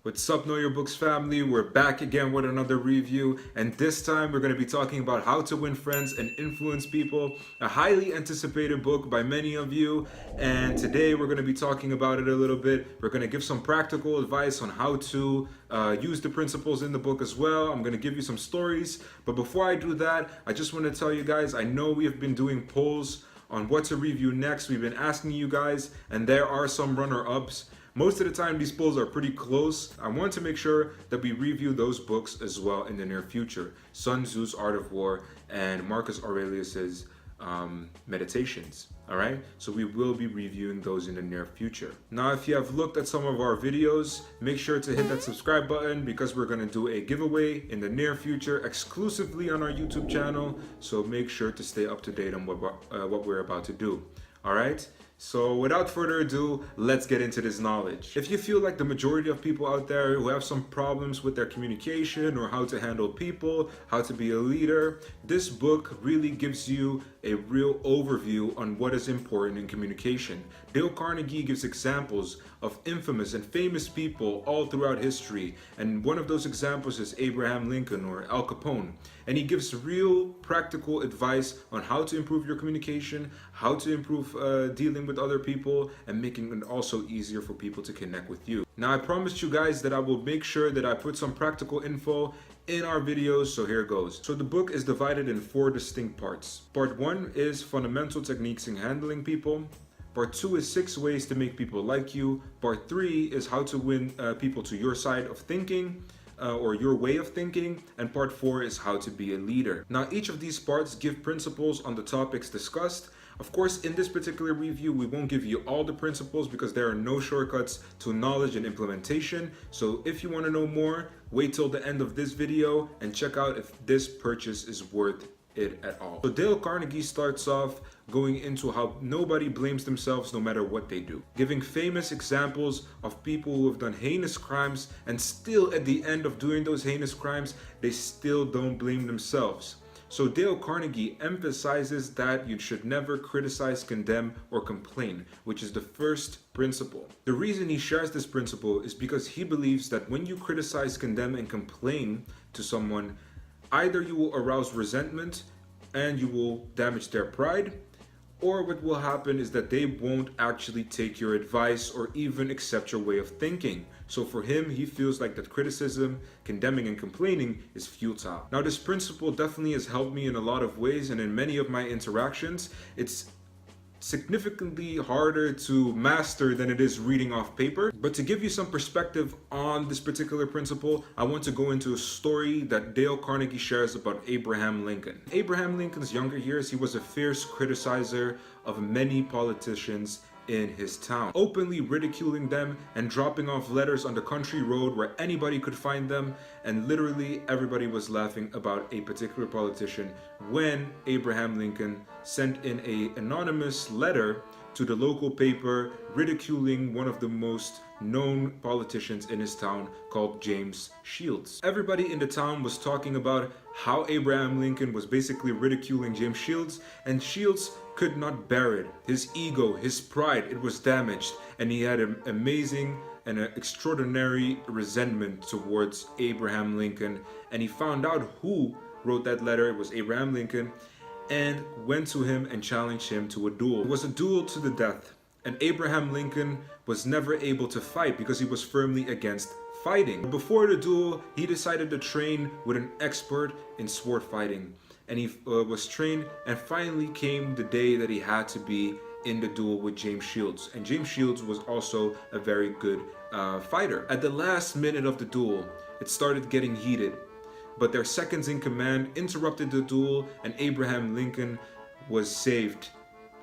What's up, Know Your Books family? We're back again with another review, and this time we're going to be talking about How to Win Friends and Influence People, a highly anticipated book by many of you. And today we're going to be talking about it a little bit. We're going to give some practical advice on how to use the principles in the book as well. I'm going to give you some stories, but before I do that, I just want to tell you guys, I know we have been doing polls on what to review next. We've been asking you guys, and there are some runner-ups. Most of the time, these polls are pretty close. I want to make sure that we review those books as well in the near future. Sun Tzu's Art of War and Marcus Aurelius's Meditations. All right, so we will be reviewing those in the near future. Now, if you have looked at some of our videos, make sure to hit that subscribe button because we're going to do a giveaway in the near future exclusively on our YouTube channel. So make sure to stay up to date on what we're about to do. All right. So without further ado, let's get into this knowledge. If you feel like the majority of people out there who have some problems with their communication or how to handle people, how to be a leader, this book really gives you a real overview on what is important in communication. Dale Carnegie gives examples of infamous and famous people all throughout history, and one of those examples is Abraham Lincoln or Al Capone. And he gives real practical advice on how to improve your communication, how to improve dealing with other people, and making it also easier for people to connect with you. Now, I promised you guys that I will make sure that I put some practical info in our videos, so here goes. So the book is divided in 4 distinct parts. Part 1 is fundamental techniques in handling people. Part 2 is 6 ways to make people like you. Part 3 is how to win people to your side of thinking. Or your way of thinking, and part 4 is how to be a leader. Now, each of these parts give principles on the topics discussed. Of course, in this particular review, we won't give you all the principles because there are no shortcuts to knowledge and implementation. So if you want to know more, wait till the end of this video and check out if this purchase is worth it at all. So Dale Carnegie starts off going into how nobody blames themselves no matter what they do, giving famous examples of people who have done heinous crimes and still at the end of doing those heinous crimes, they still don't blame themselves. So Dale Carnegie emphasizes that you should never criticize, condemn, or complain, which is the first principle. The reason he shares this principle is because he believes that when you criticize, condemn, and complain to someone, either you will arouse resentment and you will damage their pride, or what will happen is that they won't actually take your advice or even accept your way of thinking. So for him, he feels like that criticism, condemning, and complaining is futile. Now, this principle definitely has helped me in a lot of ways, and in many of my interactions, it's significantly harder to master than it is reading off paper. But to give you some perspective on this particular principle, I want to go into a story that Dale Carnegie shares about Abraham Lincoln. Abraham Lincoln's younger years, he was a fierce criticizer of many politicians in his town, openly ridiculing them and dropping off letters on the country road where anybody could find them, and literally everybody was laughing about a particular politician when Abraham Lincoln sent in an anonymous letter to the local paper ridiculing one of the most known politicians in his town called James Shields. Everybody in the town was talking about how Abraham Lincoln was basically ridiculing James Shields, and Shields could not bear it. His ego, his pride, it was damaged, and he had an amazing and an extraordinary resentment towards Abraham Lincoln. And he found out who wrote that letter. It was Abraham Lincoln, and went to him and challenged him to a duel. It was a duel to the death, and Abraham Lincoln was never able to fight because he was firmly against fighting. Before the duel, he decided to train with an expert in sword fighting, and he was trained, and finally came the day that he had to be in the duel with James Shields. And James Shields was also a very good fighter. At the last minute of the duel, it started getting heated, but their seconds in command interrupted the duel, and Abraham Lincoln was saved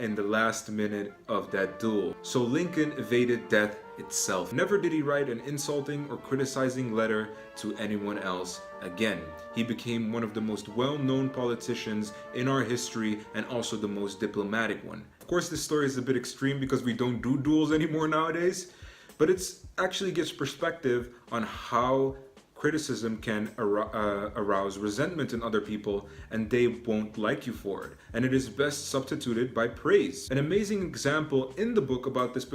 in the last minute of that duel. So Lincoln evaded death itself. Never did he write an insulting or criticizing letter to anyone else again. He became one of the most well-known politicians in our history, and also the most diplomatic one. Of course, this story is a bit extreme because we don't do duels anymore nowadays, but it's actually gives perspective on how criticism can arouse resentment in other people, and they won't like you for it. And it is best substituted by praise. An amazing example in the book about this,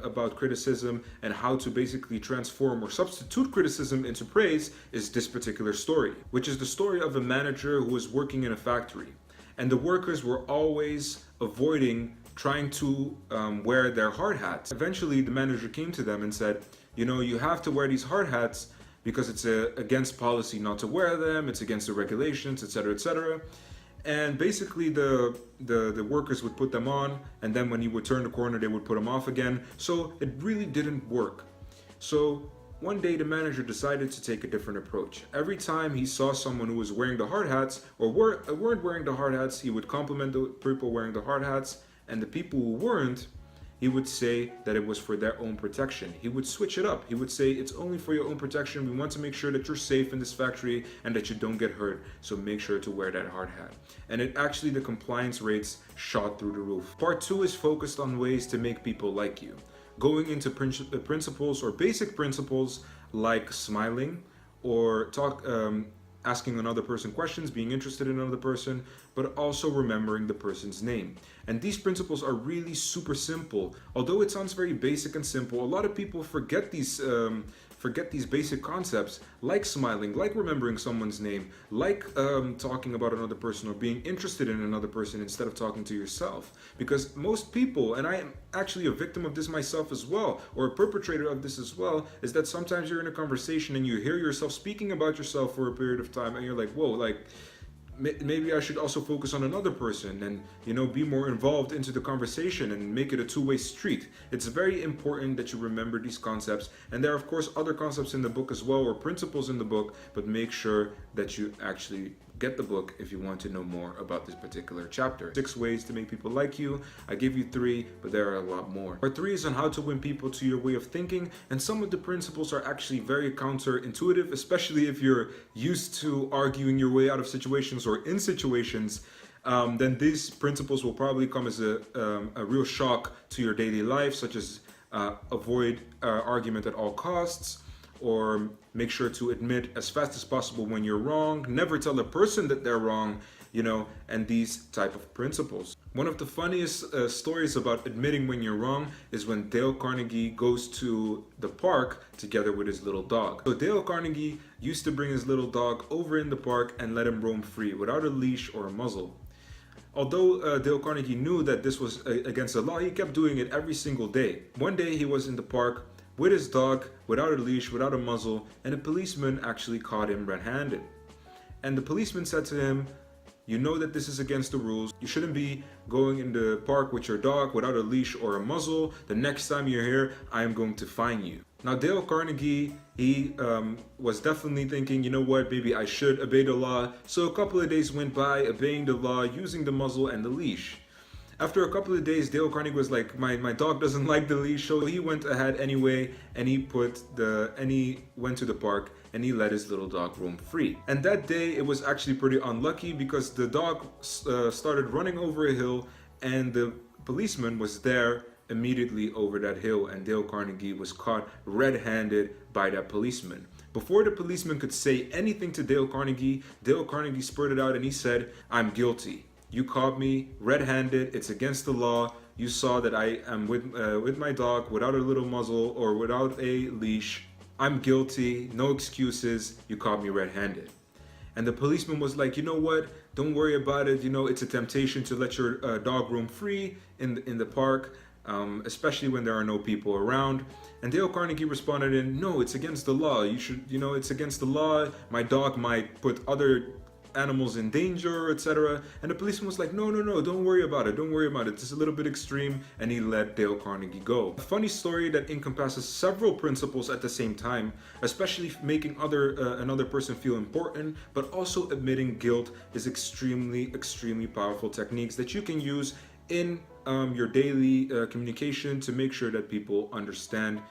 about criticism and how to basically transform or substitute criticism into praise is this particular story, which is the story of a manager who was working in a factory, and the workers were always avoiding trying to wear their hard hats. Eventually, the manager came to them and said, you know, you have to wear these hard hats because it's against policy not to wear them, it's against the regulations, etc., etc. And basically the workers would put them on, and then when he would turn the corner, they would put them off again. So it really didn't work. So one day the manager decided to take a different approach. Every time he saw someone who was wearing the hard hats or weren't wearing the hard hats, he would compliment the people wearing the hard hats, and the people who weren't, he would say that it was for their own protection. He would switch it up. He would say, it's only for your own protection. We want to make sure that you're safe in this factory and that you don't get hurt. So make sure to wear that hard hat. And it actually, the compliance rates shot through the roof. Part 2 is focused on ways to make people like you. Going into principles or basic principles like smiling or asking another person questions, being interested in another person, but also remembering the person's name. And these principles are really super simple. Although it sounds very basic and simple, a lot of people forget these basic concepts, like smiling, like remembering someone's name, like talking about another person or being interested in another person instead of talking to yourself. Because most people, and I am actually a victim of this myself as well, or a perpetrator of this as well, is that sometimes you're in a conversation and you hear yourself speaking about yourself for a period of time and you're like, whoa, like, maybe I should also focus on another person and, you know, be more involved into the conversation and make it a two-way street. It's very important that you remember these concepts. And there are, of course, other concepts in the book as well, or principles in the book, but make sure that you actually get the book if you want to know more about this particular chapter. 6 ways to make people like you. I gave you 3, but there are a lot more. Part 3 is on how to win people to your way of thinking, and some of the principles are actually very counterintuitive, especially if you're used to arguing your way out of situations or in situations. Then these principles will probably come as a real shock to your daily life, such as avoid argument at all costs, or make sure to admit as fast as possible when you're wrong, never tell a person that they're wrong, you know, and these type of principles. One of the funniest stories about admitting when you're wrong is when Dale Carnegie goes to the park together with his little dog. So Dale Carnegie used to bring his little dog over in the park and let him roam free without a leash or a muzzle. Although Dale Carnegie knew that this was against the law, he kept doing it every single day. One day he was in the park with his dog, without a leash, without a muzzle, and a policeman actually caught him red-handed. And the policeman said to him, you know that this is against the rules. You shouldn't be going in the park with your dog without a leash or a muzzle. The next time you're here, I am going to fine you. Now Dale Carnegie, he was definitely thinking, you know what, maybe I should obey the law. So a couple of days went by obeying the law, using the muzzle and the leash. After a couple of days, Dale Carnegie was like, my dog doesn't like the leash, so he went ahead anyway, and he went to the park and he let his little dog roam free. And that day, it was actually pretty unlucky because the dog started running over a hill, and the policeman was there immediately over that hill, and Dale Carnegie was caught red-handed by that policeman. Before the policeman could say anything to Dale Carnegie spurted out and he said, I'm guilty. You caught me red-handed, it's against the law. You saw that I am with my dog without a little muzzle or without a leash. I'm guilty, no excuses, you caught me red-handed. And the policeman was like, you know what, don't worry about it. You know, it's a temptation to let your dog roam free in the park, especially when there are no people around. And Dale Carnegie responded in, no, it's against the law. It's against the law. My dog might put other animals in danger, etc. And the policeman was like, no, don't worry about it, it's a little bit extreme, and he let Dale Carnegie go. A funny story that encompasses several principles at the same time, especially making another person feel important, but also admitting guilt, is extremely powerful techniques that you can use in your daily communication to make sure that people understand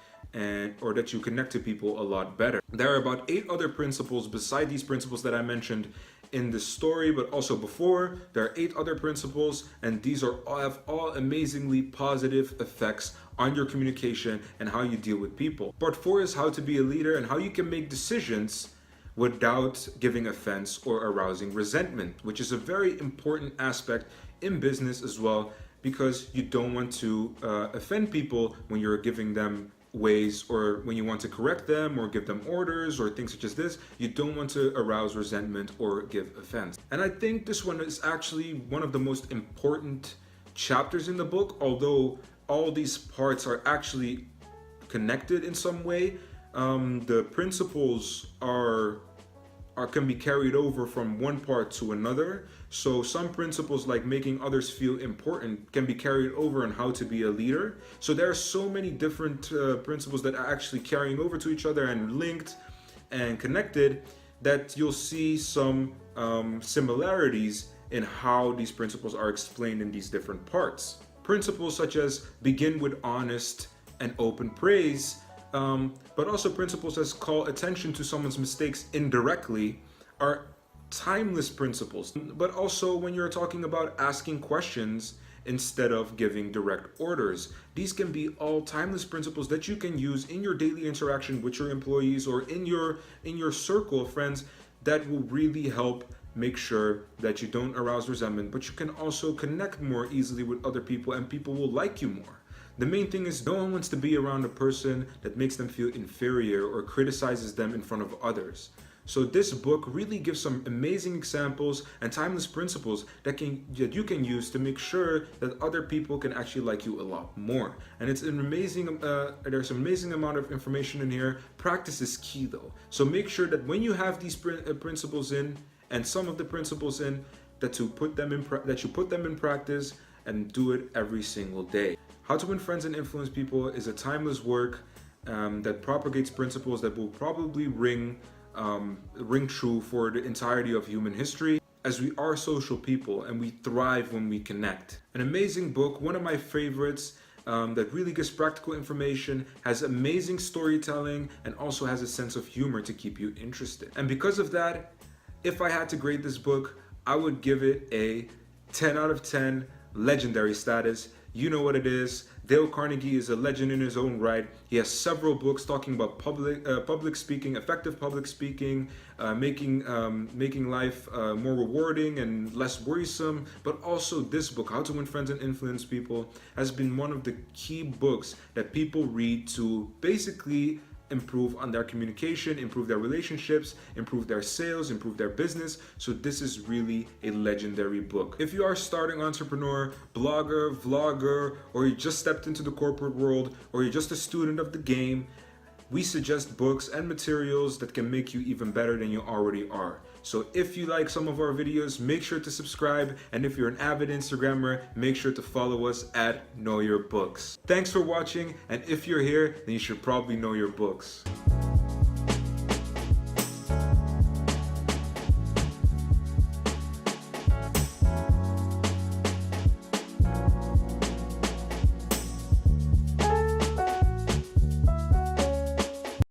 or that you connect to people a lot better. There are about 8 other principles beside these principles that I mentioned in this story, but also before. There are 8 other principles, and these have all amazingly positive effects on your communication and how you deal with people. Part 4 is how to be a leader and how you can make decisions without giving offense or arousing resentment, which is a very important aspect in business as well, because you don't want to offend people when you're giving them ways, or when you want to correct them or give them orders or things such as this. You don't want to arouse resentment or give offense. And I think this one is actually one of the most important chapters in the book, although all these parts are actually connected in some way. The principles can be carried over from one part to another. So some principles, like making others feel important, can be carried over on how to be a leader. So there are so many different principles that are actually carrying over to each other and linked and connected, that you'll see some similarities in how these principles are explained in these different parts. Principles such as begin with honest and open praise, but also principles as call attention to someone's mistakes indirectly, are timeless principles. But also when you're talking about asking questions instead of giving direct orders, these can be all timeless principles that you can use in your daily interaction with your employees or in your circle of friends, that will really help make sure that you don't arouse resentment, but you can also connect more easily with other people, and people will like you more. The main thing is, no one wants to be around a person that makes them feel inferior or criticizes them in front of others. So this book really gives some amazing examples and timeless principles that you can use to make sure that other people can actually like you a lot more. And it's an amazing, there's an amazing amount of information in here. Practice is key though. So make sure that when you have these principles in, and some of the principles in, that you put them in practice and do it every single day. How to Win Friends and Influence People is a timeless work that propagates principles that will probably ring true for the entirety of human history, as we are social people and we thrive when we connect. An amazing book, one of my favorites, that really gives practical information, has amazing storytelling, and also has a sense of humor to keep you interested. And because of that, if I had to grade this book, I would give it a 10 out of 10 legendary status. You know what it is. Dale Carnegie is a legend in his own right. He has several books talking about public speaking, effective public speaking, making life more rewarding and less worrisome. But also this book, How to Win Friends and Influence People, has been one of the key books that people read to basically improve on their communication, improve their relationships, improve their sales, improve their business. So this is really a legendary book. If you are a starting entrepreneur, blogger, vlogger, or you just stepped into the corporate world, or you're just a student of the game, we suggest books and materials that can make you even better than you already are. So if you like some of our videos, make sure to subscribe. And if you're an avid Instagrammer, make sure to follow us at Know Your Books. Thanks for watching. And if you're here, then you should probably know your books.